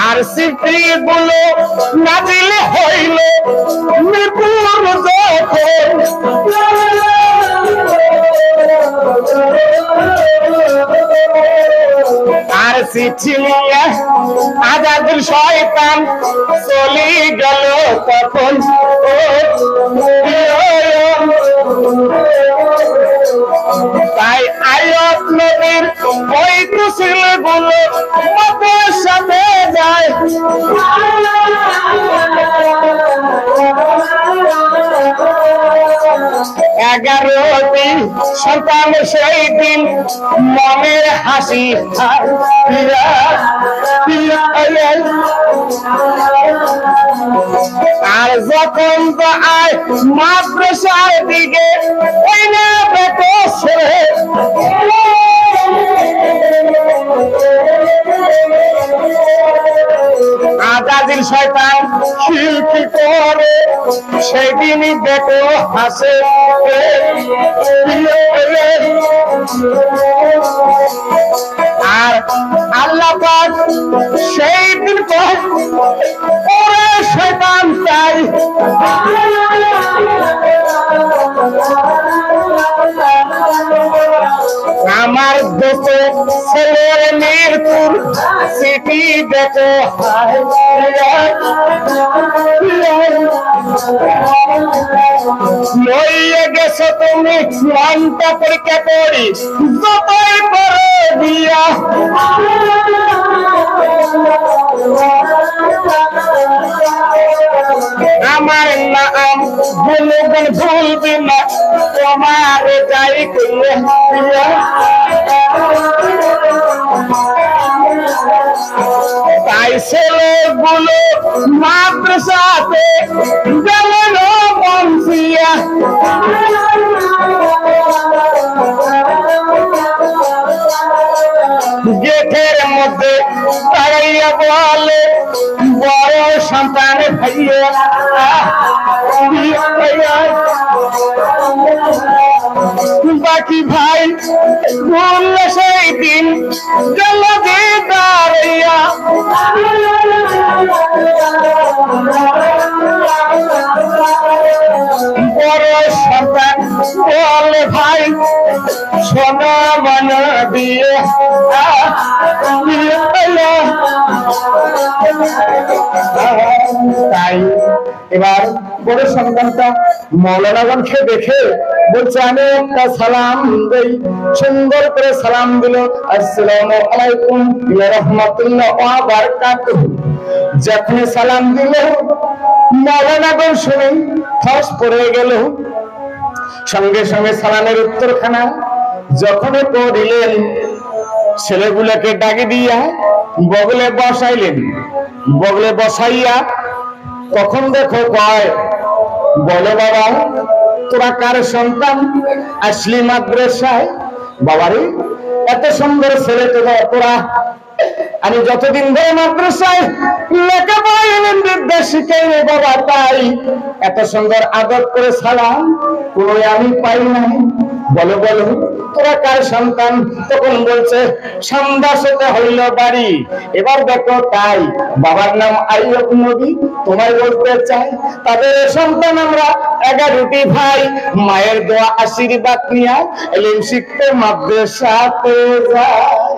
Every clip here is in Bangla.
আর সিটি গুলো নাজিল হইল মৃত্যুর যখন আর চিঠি নিয়ে আজাদুল শয়তান চলে গেল তখন তাই আয়াত নবীর ওই কুশলগুলো মতের সাথে যায়। 11টি সন্তান সেই দিন মনের হাসি আর যখন তো আয় মাদ্রাসার দিকে ওই না বেটো ছেড়ে আজাদিল শয়তান শিল্পী করে সেই দিনই বেটো হাসে। আর আল্লাহ পাক সেই দিন ওরে শয়তান চাই আমার দোস্ত ছেলের মৃত্যুর সিটি দেখো লইয়ে গেছো তুমি মনটা পরীক্ষা করি যতই করে দিয়া আমার নাম গুণগুণ ভুলবি না তোমার যাই করলে তাই ছেলেগুলো মাদ্রাসাতে গেল বংশিয়া গেটের মধ্যে তারাইয়া বলে বড় সন্তান ভাইয়া বাকি ভাই বললে সেই দিন গেল যে দাঁড়াইয়া বড় সন্তান বলে ভাই সোনা মানা দিয়ে তাই এবার বড় সন্তানটা মৌলানাগণকে দেখে বলছে আমি একটা সালাম দেই। সুন্দর করে সালাম দিল, আসসালামু আলাইকুম ওয়া রাহমাতুল্লাহি ওয়া বারাকাতুহু। যখন সালাম দিল মৌলানাগণ শুনে ফস পড়ে গেল। সঙ্গে সঙ্গে সালামের উত্তরখানা যখন করিলেন ছেলেগুলোকে ডাকি দিয়া বগলে বসাইলেন। বগলে বসাইয়া তখন দেখো কয় বলে বাবা তোরা কার সন্তান আসলি মাদ্রাসায়? বাবারে এত সুন্দর ছেলে তোরা আমি যতদিন ধরে মাদ্রাসায় লেখাপড়া বিদ্যা শিখাই রে বাবা, তাই এত সুন্দর আদর করে সালাম কোনো আমি পাই নাই। বলো বলো তোরা কার সন্তান? তখন বলছে সন্ধ্যাসতে হইল বাড়ি। এবার দেখো তাই বাবার নাম আইয়ুব নবী, তোমায় বলতে চাই তাদের সন্তান আমরা 11টি ভাই। মায়ের দোয়া আশীর্বাদ নিয়ে এলিম শিখতে মাদ্রাসাতে যাই।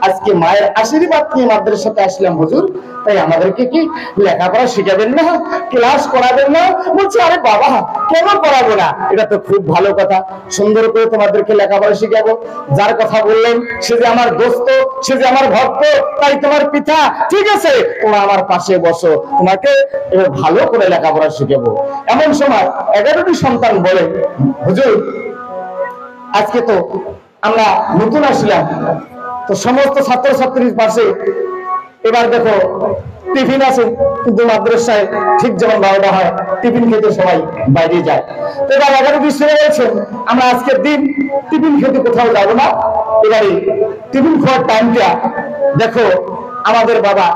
আজকে মায়ের আশীর্বাদ নিয়ে মাদ্রাসাতে আসলাম হুজুর, তাই আমাদেরকে কি লেখাপড়া শিখাবেন না, ক্লাস করাবেন না? বলছে আরে বাবা কেন করাবো না, এটা তো খুব ভালো কথা, সুন্দর করে তোমাদেরকে লেখাপড়া শিখাবো। যার কথা বললেন সে যে আমার দোস্ত, সে যে আমার ভক্ত, তাই তোমার পিতা, ঠিক আছে তোমরা আমার পাশে বসো, তোমাকে এবার ভালো করে লেখাপড়া শিখাবো। এমন সময় 11টি সন্তান বলে হুজুর আজকে তো আমরা নতুন আসলাম, তো সমস্ত ছাত্রছাত্রীর পাশে এবার দেখো টিফিন আছে, কিন্তু মাদ্রাসায় ঠিক যেমন 12টা হয় টিফিন খেতে সবাই বাইরে যায়। তো এবার 11টি ছেলে বলছেন আমরা আজকের দিন টিফিন খেতে কোথাও যাবো না। এবারে টিফিন খাওয়ার টাইমটা দেখো আমাদের বাবা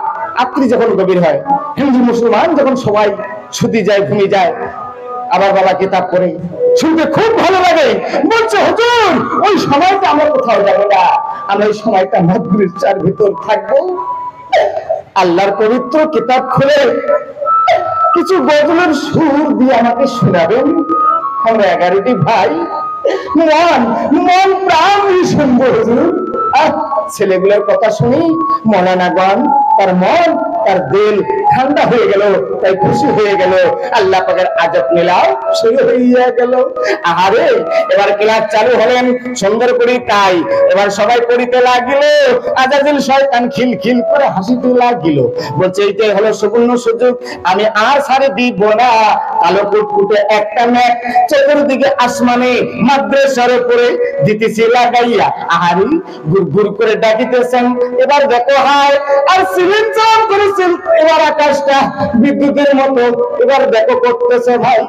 রাত্রি যখন গভীর হয়, হিন্দু মুসলমান যখন সবাই ছুটি যায় ঘুমিয়ে যায়, আবার বাবা কিতাব পড়ে, শুনতে খুব ভালো লাগে। বলছে হুজুর ওই সময়টা আমরা কোথাও যাবো না, আমরা এই সময়টা মাদ্রাসার ভিতর থাকবো, আল্লাহর পবিত্র কিতাব খুলে কিছু গজলের সুর দিয়ে আমাকে শোনাবেন। আমরা 11টি ভাই মন মন প্রাণ শুনবো হুজুর। ছেলেগুলোর কথা শুনি মৌলানাগণ তার মন তার দিল ঠান্ডা হয়ে গেল, তাই খুশি হয়ে গেল, আল্লাহ পাকের আযাব মিলাও শুরু হয়ে গেল। আরে এবার ক্লাস চালু হলেন সুন্দর করে, তাই এবার সবাই পড়িতে লাগিল। আজাজিল শয়তান খিলখিল করে হাসিতে লাগিল, বলছে এইটাই হলো সুবর্ণ সুযোগ, আমি আর ছাড়ে দিব না। কালো কুটকুটে একটা মেঘ চতুর্দিকে আসমানে মাদ্রাসার উপরে দিতেছি লাগাইয়া, আহারি গুড়গুড় করে ডাকিতেছেন। এবার দেখো হায় আর সিলিং চালান করেছেন, এবার আকাশটা বিদ্যুতের মতো এবার দেখো করতেছে ভাই।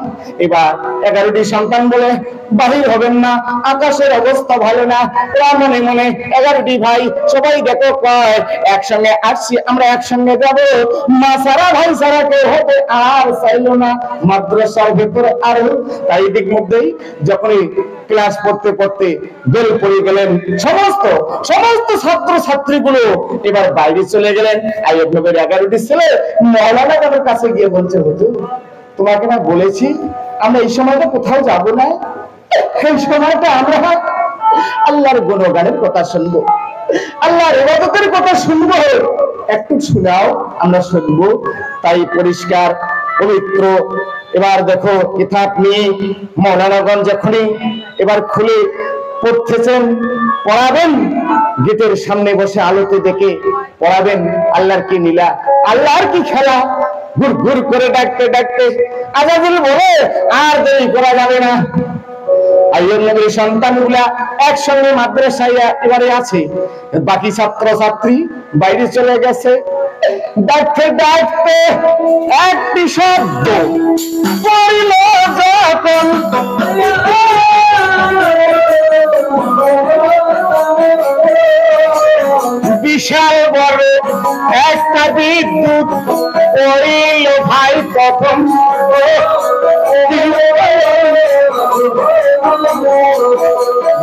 এবার 11টি সন্তান বলে বাহির হবেন না, আকাশের অবস্থা ভালো না। ওরা মনে মনে 11টি ভাই সবাই দেখো কয় একসঙ্গে আসছি, আমরা একসঙ্গে যাব, মা সারা ভাই সারা কেউ হতে আর চাইলো না মাদ্রাসার ভেতরে আরো। তাই দিক মধ্যেই যখনই ক্লাস পড়তে পড়তে বেল পড়ে গেলেন, সমস্ত ছাত্র ছাত্রীগুলো এবার বাইরে চলে গেলেন। আইয়ুব নবীর 11টি ছেলে মৌলানা গানের কাছে গিয়ে বলছে, হুজুর তোমাকে না বলেছি আমরা এই সময়টা কোথাও যাব না, এই সময়টা আমরা আল্লাহর গুণগানের কথা শুনবো, আল্লাহর ইবাদতের কথা শুনবো, একটু শোনাও। আমরা শুনবো। তাই পরিষ্কার পবিত্র এবার দেখো কিতাব নিয়ে মৌলানাগণ যখনই এবার খুলে পড়তেছেন, পড়াবেন গেটের সামনে বসে আলোতে দেখে পড়াবেন। আল্লাহর কি নীলা, আল্লাহর কি খেলা, ঘুর ঘুর করে ডাকতে ডাকতে আজাজিল বলে আর দেরি করা যাবে না। আইয়ুব নবীর সন্তানগুলা একসঙ্গে মাদ্রাসায় এবারে আছে, বাকি ছাত্র ছাত্রী বাইরে চলে গেছে। ডাকতে ডাকতে একটি শব্দ পড়িল যখন, বিশাল বড় একটা বিদ্যুৎ পড়িল ভাই তখন।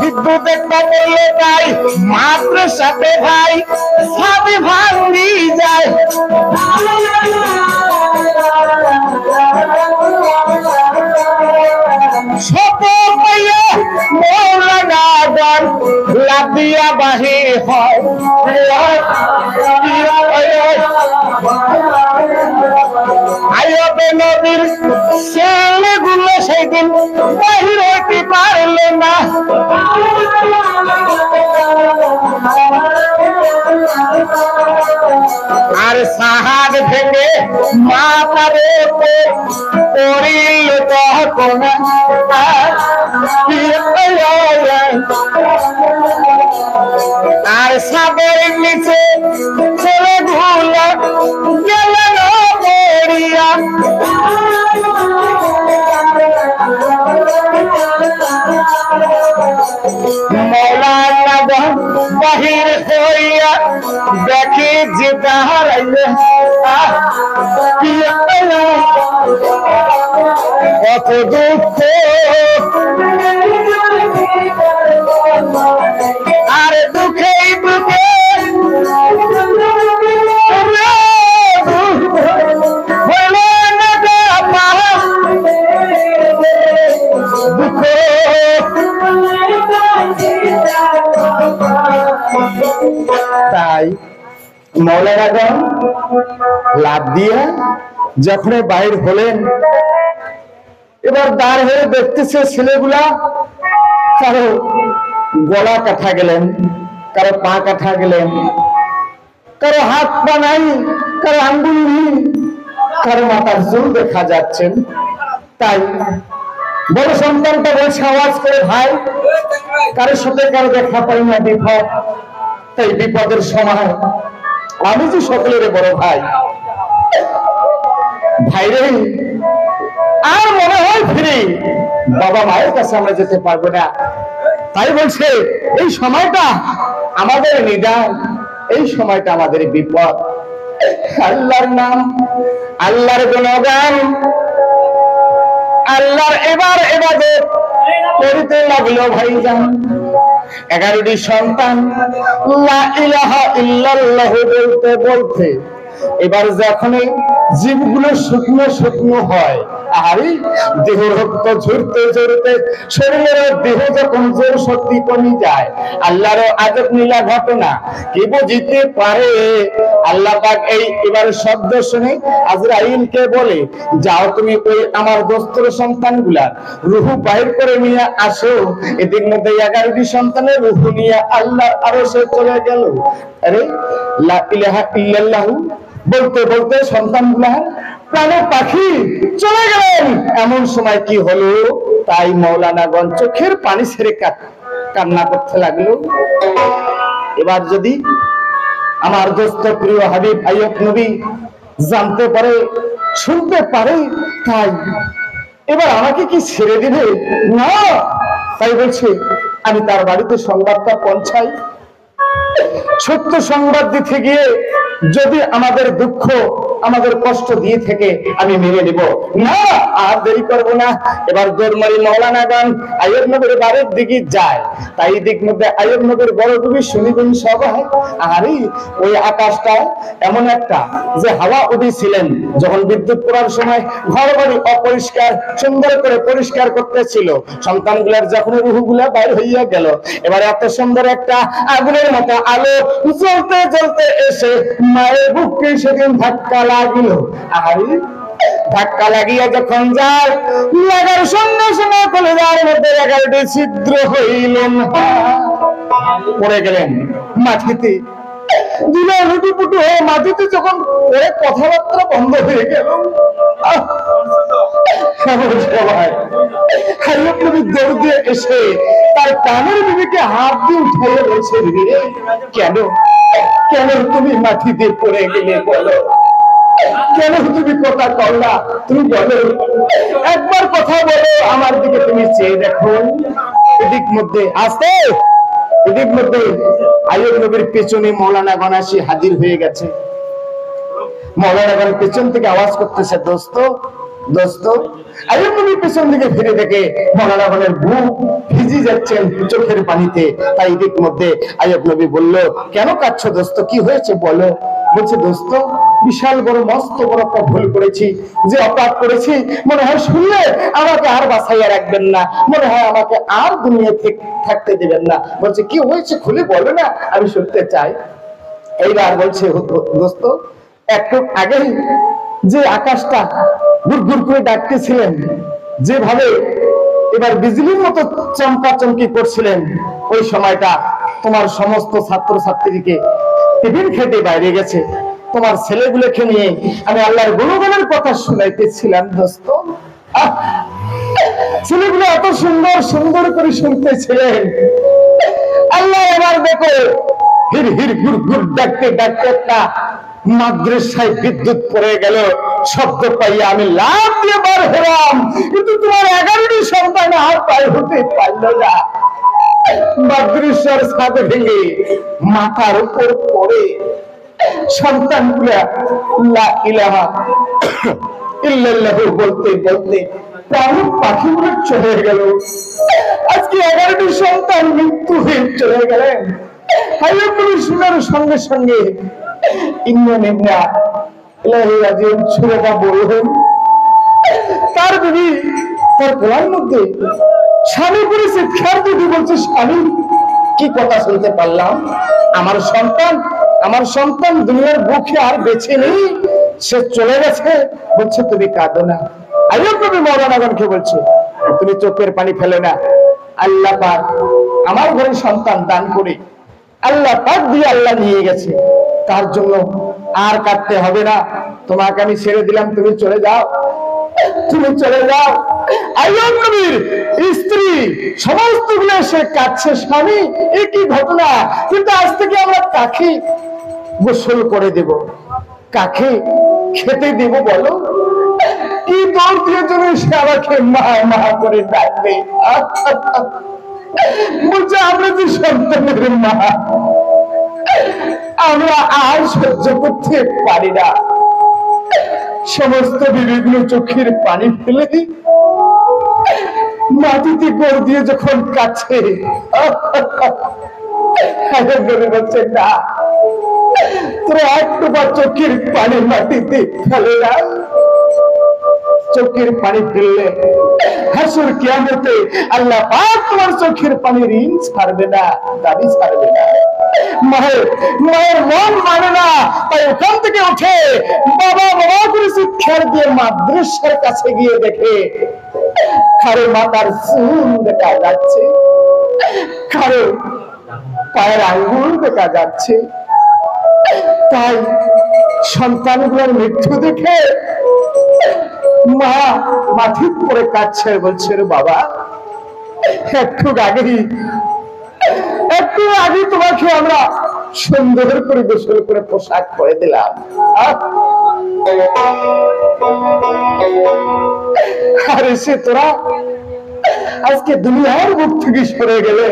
বিদ্যুৎ একটা পড়লে তাই মাদ্রাসাতে ভাই সাথে ভাঙি যায়। শত পাইয়া মৌলানাগণ লাফ দিয়া বাহির হয়। আইয়ুব নবীর ছেলেগুলো সেদিন বাহির হইতে পারল না। আর সাহাদ ভেঙে মাথারে পড়িল তখন, আর সাগর নিচে ছেলে ভুল গেলেন পড়িয়া। মৌলানাগণ বাহির হইয়া দেখে যে তাহারাইলে কত দুঃখ, আর দুঃখে দুঃখে তাই মৌলানাগণ লাভ দিয়ে যখন বাইর হলেন, এবার দাঁড় হয়ে দেখতেছে ছেলেগুলা কারো গলা কাটা গেলেন, কারো পা কাটা গেলেন, কারো হাত পা নাই, কারো আঙ্গুল নেই, কারো মাথার চুল দেখা যাচ্ছেন। তাই বড় সন্তানটা বলছে আওয়াজ করে, ভাই কারোর সাথে কারো দেখা পাই না, বিপদ। তাই বিপদের সময় আমি যে সকলের বড় ভাই, ভাইরে আর মনে হয় ফিরে বাবা মায়ের কাছে আমরা যেতে পারবো না। তাই বলছে এই সময়টা আমাদের নিদান, এই সময়টা আমাদের বিপদ। আল্লাহর নাম, আল্লাহর গুণগান, আল্লাহর এবার ইবাদত করতে লাগলো ভাইজান। 11টি সন্তান লা ইলাহা ইল্লাল্লাহ বলতে বলতে এবার যখনই জীবগুলো শুকনো শুকনো হয়, আরে দেহ রক্ত ঝরতে ঝরতে শরীরের দেহ যখন জোর শক্তি কমে যায়, আল্লাহর আজব নীলা ঘটনা কি বুঝিতে পারে? আল্লাহ পাক এই এবার শব্দ শুনে আজরাইলকে বলে, যাও তুমি ওই আমার দোস্তর সন্তানগুলার রূহ বাইর করে নিয়ে আসো। এদের মধ্যে 11টি সন্তানের রূহ নিয়ে আল্লাহ আরশে চলে গেল। আরে লা ইলাহা ইল্লাল্লাহু বলতে বলতে সন্তানগুলা প্রাণ পাখি চলে গেলেন। এমন সময় কি হলো, তাই মাওলানাগণ চোখের পানি ছেড়ে কান্না করতে লাগলো। এবার যদি আমার দোস্ত প্রিয় হাবিব আইয়ুব নবী জানতে পারে, শুনতে পারে, তাই এবার আমাকে কি ছেড়ে দিবে? না, তাই বলছে আমি তার বাড়িতে সংবাদটা পৌঁছাই। সত্য সংবাদ দিতে গিয়ে যদি আমাদের দুঃখ আমাদের কষ্ট দিয়ে থেকে আমি মেনে নেব না, আর দেরি করবো না। এবার দৌড়মারি মাওলানাগণ আইয়ুব নবীর বাড়ির দিকে যায়। তাই দিক মধ্যে আইয়ুব নবীর বড় কবি শুনিবেন সবাই, আরে ওই আকাশটা এমন একটা যে হাওয়া উঠেছিলেন যখন বিদ্যুৎ পড়ার সময় ঘর বাড়ি অপরিষ্কার সুন্দর করে পরিষ্কার করতেছিল, সন্তানগুলার যখন রূহগুলা বাইর হইয়া গেল, এবার এত সুন্দর একটা আগুনের মতো আলো জ্বলতে জ্বলতে এসে মায়ের বুককে সেদিন ধাক্কা লাগিল। আরে ধাক্কা লাগিয়া যখন যায়, লাগার সঙ্গে সঙ্গে কলিজার মধ্যে 11টি ছিদ্র হইলেন, পড়ে গেলেন মাটিতে। দিলে লুটুপুটু হয়ে মাটিতে যখন পরে কথাবার্তা বন্ধ হয়ে গেল, আইয়ুব নবী দৌড় দিয়ে এসে তার কানের বিবিকে হাত দিয়ে উঠাইয়া বলছে, কেন কেন তুমি মাটিতে পড়ে গেলে বলো, কেন তুমি কথা কল্লা, তুমি বলো, একবার কথা বলো, আমার দিকে তুমি চেয়ে দেখো। এদিক মধ্যে আসতে এদিক মধ্যে আইয়ুব নবীর পেছনে মাওলানাগণ আসি হাজির হয়ে গেছে। মাওলানাগণ পেছন থেকে আওয়াজ করতেছে, দোস্ত দোস্ত। আইয়ুব নবী পেছন দিকে ফিরে দেখে মাওলানাগণের বুক ভিজে যাচ্ছেন চোখের পানিতে। তাই এদিক মধ্যে আইয়ুব নবী বলল, কেন কাঁদছো দোস্ত, কি হয়েছে বলো? বলছে, দোস্ত বিশাল বড় মস্ত বড় একটা ভুল করেছি, যে অপরাধ করেছি মনে হয় শুনলে আমাকে আর বাঁচাইয়া রাখবেন না, মনে হয় আমাকে আর দুনিয়া থাকতে দেবেন না। বলছে, কি হয়েছে খুলে বলো না, আমি শুনতে চাই। এইবার বলছে, দোস্ত একটু আগে যে আকাশটা গুড়গুড় করে ডাকতেছিলেন, যেভাবে এবার বিজলির মতো চমকাচমকি করছিলেন, ওই সময়টা তোমার সমস্ত ছাত্রছাত্রীকে টিফিন খেতে বাইরে গেছে, তোমার ছেলেগুলোকে নিয়ে আমি আল্লাহর গুণগানের কথা শুনাইতেছিলাম দোস্ত। ছেলেগুলো এত সুন্দর সুন্দর করে শুনতেছিলেন, আল্লাহ এবার দেখো হির হির গুড় গুড় ডাকতে ডাকতে একটা মাদ্রাসায় বিদ্যুৎ পড়ে গেল। শব্দ পাইয়া আমি লাফ দিয়ে বার হলাম, কিন্তু তোমার 11টি সন্তান আর পার হতে পারল না। মাদ্রাসার ছাদ ভেঙে মাথার উপর পড়ে সন্তানগুলা লা ইলাহা ইল্লাল্লাহু বলতে বলতে প্রাণ পাখিগুলো চলে গেল। আজকে 11টি সন্তান মৃত্যু হয়ে চলে গেলেন। আইয়ুব নবী শোনার সঙ্গে সঙ্গে ইন্না লিল্লাহি ইলাইহি রাজিউন সূরাটা বললেন। তার বিবি তার গলার মধ্যে স্বামী করে চিৎকার দিয়ে বলছে, স্বামী কি কথা শুনতে পারলাম, আমার সন্তান দুনিয়ার বুকে আর বেঁচে নেই, সে চলে গেছে। বলছে, তুমি কাঁদো না। আইয়ুব নবী মাওলানাগণকে বলছে, তুমি চোখের পানি ফেলে না, আল্লাহ পাক আমার ঘরে সন্তান দান করে আল্লাহ পাক দিয়ে আল্লাহ নিয়ে গেছে, তার জন্য আর কাঁদতে হবে না, তোমাকে আমি ছেড়ে দিলাম, তুমি চলে যাও, তুমি চলে যাও। আইয়ুব নবীর স্ত্রী সমস্ত গুলো সে কাঁদছে, স্বামী এ কি ঘটনা, কিন্তু আজ থেকে আমরা কাকে গোসল করে দেব, কাকে খেতে দেব বলো? কি দৌড় দিয়ে জন্য সে আমাকে মা মা করে ডাকবে। বলছে, আমরা যে সন্তানের মা, আমরা আর সহ্য করতে পারি না। সমস্ত বিবিগুলো চোখের পানি ফেলে দিই, মাটিতে গোড় দিয়ে যখন কাছে বলছে না, তোরা একটু বা চোখের পানি মাটিতে ফেলে না। চোখের পানি ফেললে হাসুর কিয়ামতে আল্লাহ পাক তোমার চোখের পানি ঋণ ছাড়বে না, দাবি ছাড়বে না। মায়ের মন মানে না, তাই ওখান থেকে উঠে বাবা বাবা করে চিৎকার দিয়ে মাদ্রাসার কাছে গিয়ে দেখে কারো মাথার চুল দেখা যাচ্ছে, কারো পায়ের আঙ্গুল দেখা যাচ্ছে। তাই সন্তানগুলোর মৃত্যু দেখে মা মাটির পরে কাঁদছে, বলছে রে বাবা, একটু আগে তোমাকে আমরা সুন্দর করে গোসল করে পোশাক পরে দিলাম, আর এসে তোরা আজকে দুনিয়ার মুখ থেকে সরে গেলে।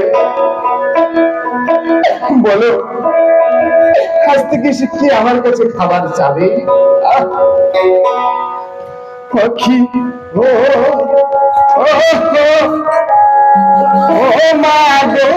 বলো আজ থেকে সে কি আমার কাছে খাবার যাবে? পাখি ও মা গো,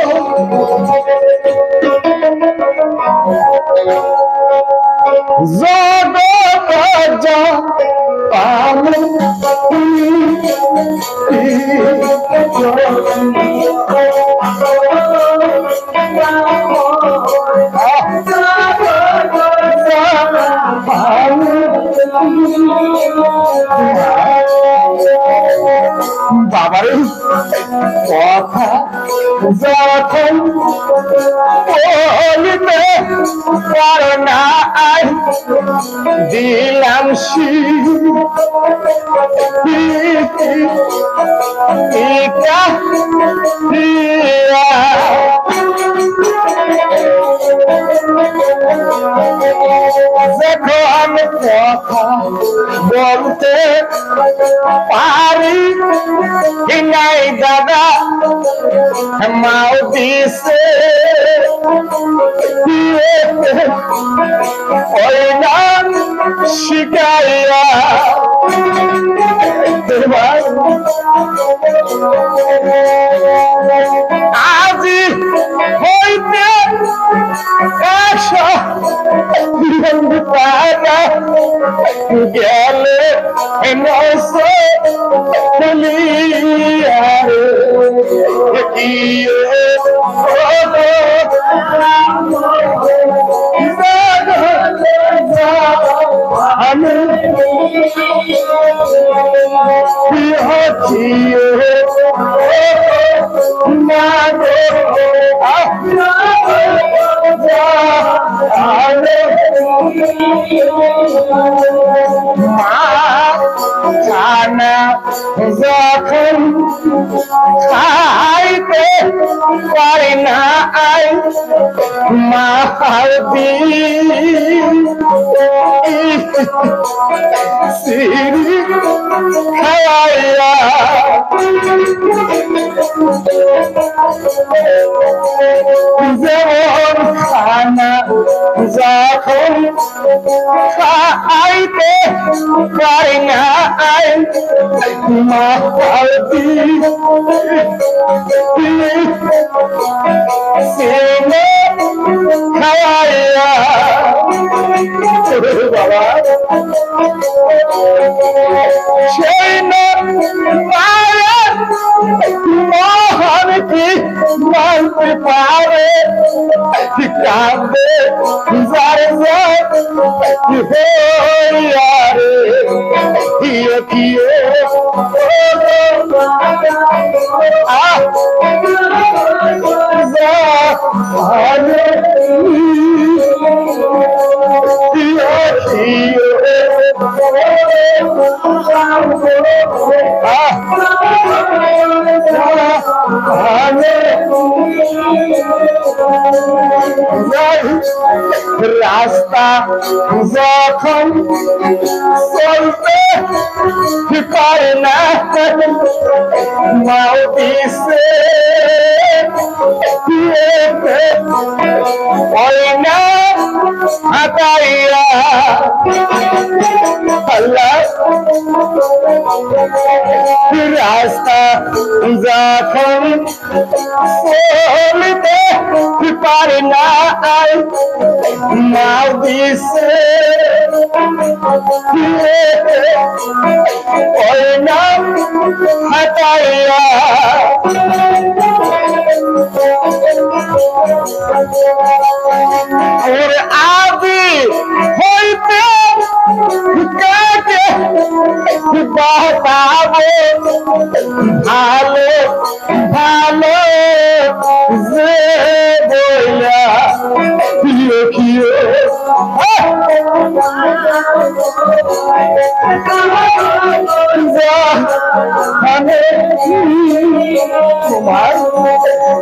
বাবারে কথা যখন বলিতে পারো না, দিলাম যখন কথা বলতে পারি নাই দাদা, মাও দিছে ওই নাম শিখাইয়া। আজি হইতে গেলে যখন খাইতে পারি না মা খাওয়াইয়া যেমন খানা যখন খাইতে পারি না মা খাওয়াইয়া। বাবা সেই মায়ের মহান কি মানতে পারে, কাঁদে যার রাস্তা যখন চলতে পারে না মাও দিছে ওই না হাতাইয়া। আল্লাহ রাস্তা যখন চলতে পারি না নাও দিছে ওই নাম হাতাইয়া ওর আদি হইতে কাকে বাতাবো ভালো ভালো যে বইলা কিও কিও তোমার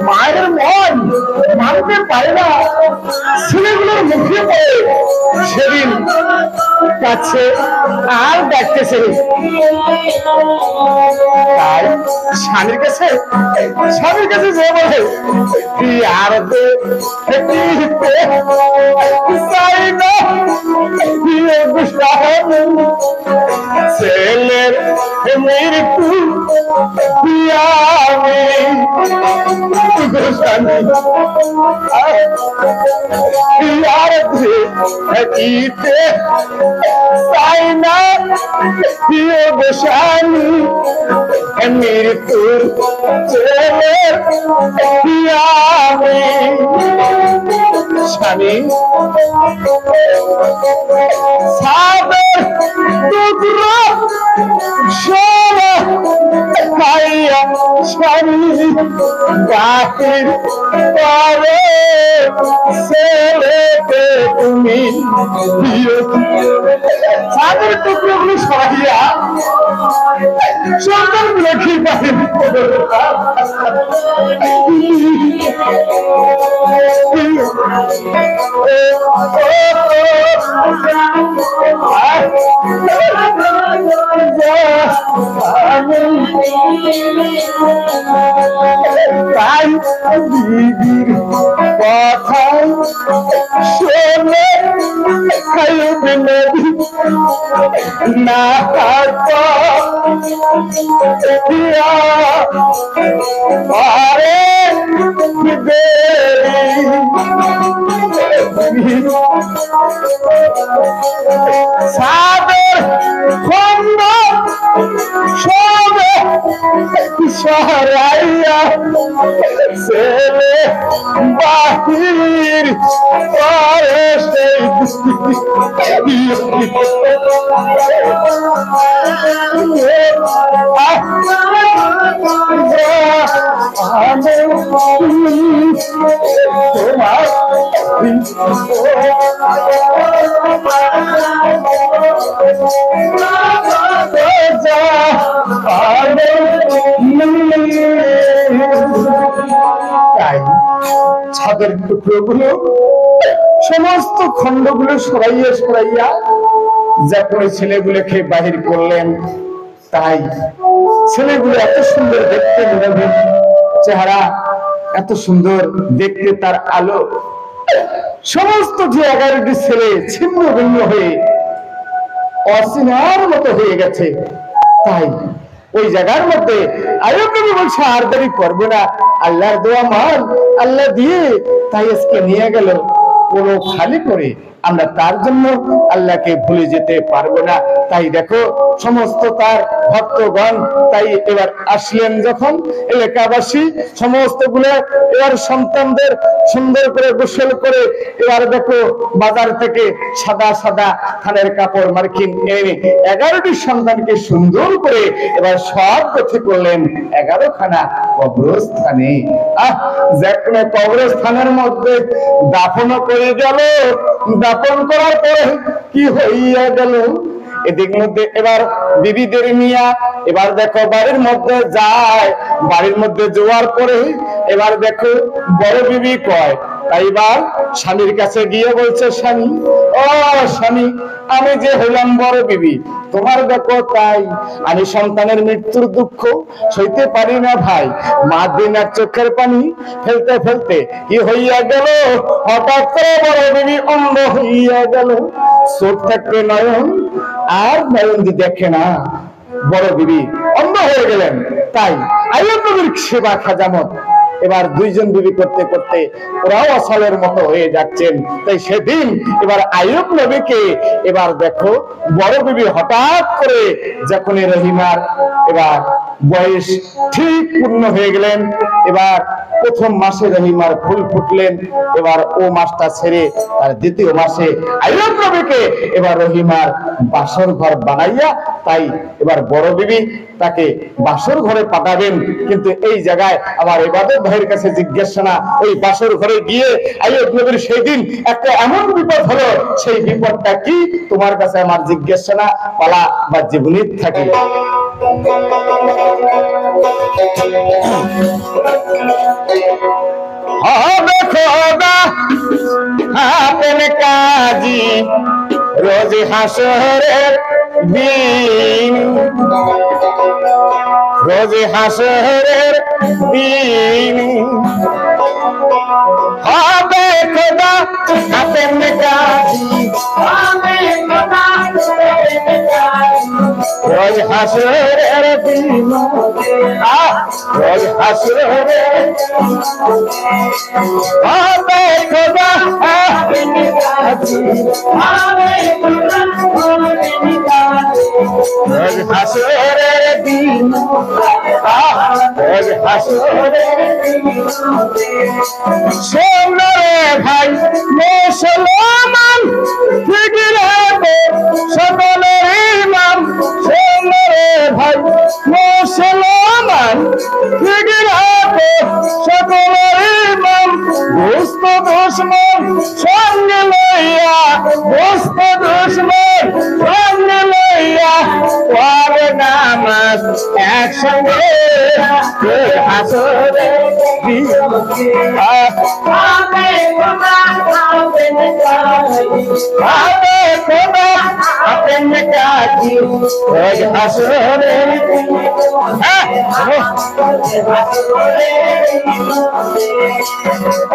মায়ের মন মানতে পারে না ছেলেগুলোর মুখে পড়ে সেদিন কাছে আর ডাকতেছে তাই স্বামীর কাছে যে বলে আর চাই না ছেলের মৃত্যু চাই না প্রিয় গোস্বামী মৃত্যুর ছেলের স্বামী সাদের টুকরো সোনা খাইয়া স্বামী বাহির করে ছেলেকে তুমি সাদের টুকরো গুলো সরাইয়া সন্তান রেখে বাহির তাই দিদির কথা শোনে খাইবে নদী না আরে সাদের খন্ড সবে সরাইয়া ছেলে বাহির করে সেই তাই ছাদের টুকরোগুলো সমস্ত খণ্ডগুলো সরাইয়া যখন ছেলেগুলোকে বাহির করলেন তাই ছেলেগুলো এত সুন্দর দেখতে নিরবেন চেহারা, এত সুন্দর দেখতে তার আলো, সমস্ত যে 11টি ছেলে ছিন্ন ভিন্ন হয়ে অচেনার মতো হয়ে গেছে। তাই ওই জায়গার মধ্যে আইয়ুব নবী বলছে আর দেরি করবো না, আল্লাহর দোয়া মাল আল্লাহ দিয়ে তাই আজকে নিয়ে গেল কোনো খালি করে আমরা তার জন্য আল্লাহকে ভুলে যেতে পারবো না। তাই দেখো সমস্ত তার ভক্তগণ তাই এবার আসলেন যখন এলাকাবাসী সমস্ত গুলো এবার সন্তানদের সুন্দর করে গোসল করে এবার দেখো বাজার থেকে সাদা সাদা থানের কাপড় মার্কিন এনে 11টি সন্তানকে সুন্দর করে এবার সব গঠে করলেন 11খানা কবরস্থানে। যেখানে কবরস্থানের মধ্যে দাফন করে গেল, দাফন করার পরে কি হইয়া গেল এদিক মধ্যে এবার বিবিদের নিয়া এবার দেখো বাড়ির মধ্যে যায়, বাড়ির মধ্যে যাওয়ার পরে এবার দেখো বড় বিবি কয়, তাই এবার স্বামীর কাছে গিয়ে বলছে, স্বামী ও স্বামী আমি যে হইলাম বড় বিবি, তোমার দেখো তাই আমি সন্তানের মৃত্যুর দুঃখ সইতে পারি না ভাই, মা দিনার চোখের পানি ফেলতে ফেলতে কি হইয়া গেল, হঠাৎ করে বড় বিবি অন্ধ হইয়া গেল, চোখ থাকতে নয়ন আর নয়ন দিয়ে দেখে না। বড় বিবি অন্ধ হয়ে গেলেন। তাই আইয়ুব নবীর সেবা খাজামত এবার দুইজন বিবি করতে করতে ওরাও অসলের মতো হয়ে যাচ্ছেন। তাই সেদিন এবার আইয়ুব নবীকে এবার দেখো বড় বিবি হঠাৎ করে যখন রহিমার এবার বয়স ঠিক পূর্ণ হয়ে গেলেন, এবার প্রথম মাসে রহিমার ফুল ফুটলেন, এবার ও মাসটা ছেড়ে আর দ্বিতীয় মাসে আইয়ুব নবীকে এবার রহিমার বাসর ঘর বানাইয়া, তাই এবার বড় বিবি তাকে বাসর ঘরে পাঠাবেন। কিন্তু এই জায়গায় আমার ইবাদত ভাইয়ের কাছে জিজ্ঞাসা না, ওই বাসর ঘরে গিয়ে আইয়ুব নবীর সেই দিন একটা এমন বিপদ হলো, সেই বিপদটা কি তোমার কাছে আমার জিজ্ঞাসা না, পালা বা জীবনী থাকে। হবে খোদা আপন কাজী রোজ হাসরের দিন, রোজ হাসরের দিন হবে খোদা আপন কাজী, রোজ হাসরের দিন, রোজ হাসরের হবে খোদা আপন কাজী, রোজ হাসরের দিন, রোজ হাসরের দিন। শোন রে ভাই মুসলমান, ঠিক রাখো সকলের ইমাম। শোন রে ভাই মুসলমান, ঠিক রাখো সকলের ইমাম। দুষ্ট দুশ্মন সঙ্গে লইয়া, দুষ্ট দুশ্মন সঙ্গে লইয়া পড়ে নামাজ একসঙ্গে হাসরে দিন। হবে খোদা আপন কাজী রোজ হাসরে দিন।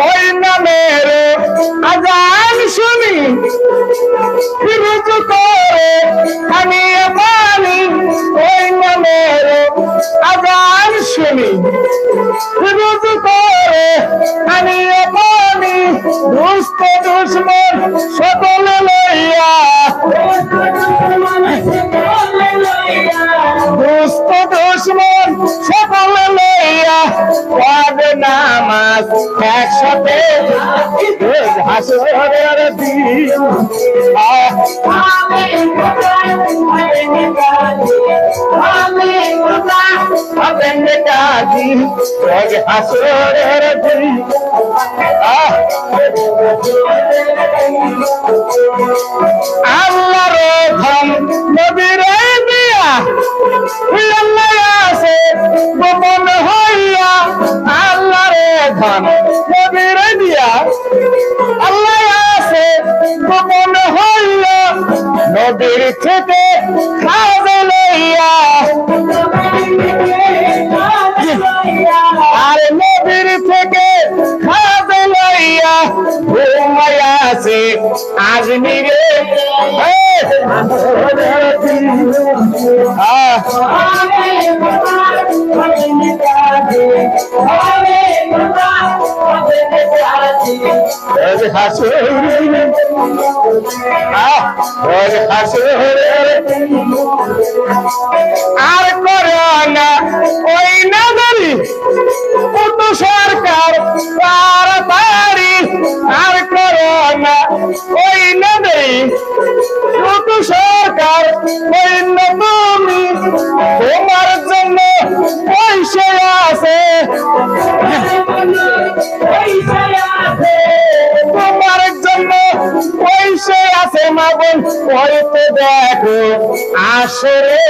ওই নামের আজান শুনি রোজ করে আমি পানি, ওই নামের আজান শুনি রোজ করে আমি পানি। দুষ্ট দুশ্মন সকল লইয়া, দুষ্ট দুশ্মন সকল লইয়া পড়ে নামাজ একসাথে হাসরের দিন। আপন কাজী রোজ হাসরের দিন। আল্লাহর ধন নবীর দিয়া আল্লাহ আছে গোপন হইয়া, আল্লাহর ধন নবীর দিয়া আল্লাহ আছে গোপন হইয়া। নবীর থেকে খাজা লইয়া, আর নবীর থেকে খাজা লইয়া ঘুমাইয়া আছে আজমিরে। আর করোনা ওই নগরী পুটু সরকার তাড়াতাড়ি, আর করোনা ওই নগরী পুটু সরকার ওই তুমি তোমার জন্য পয়সা আছে, তোমার জন্য পয়সা আছে মা বোন। ওই তো দেখো আসরে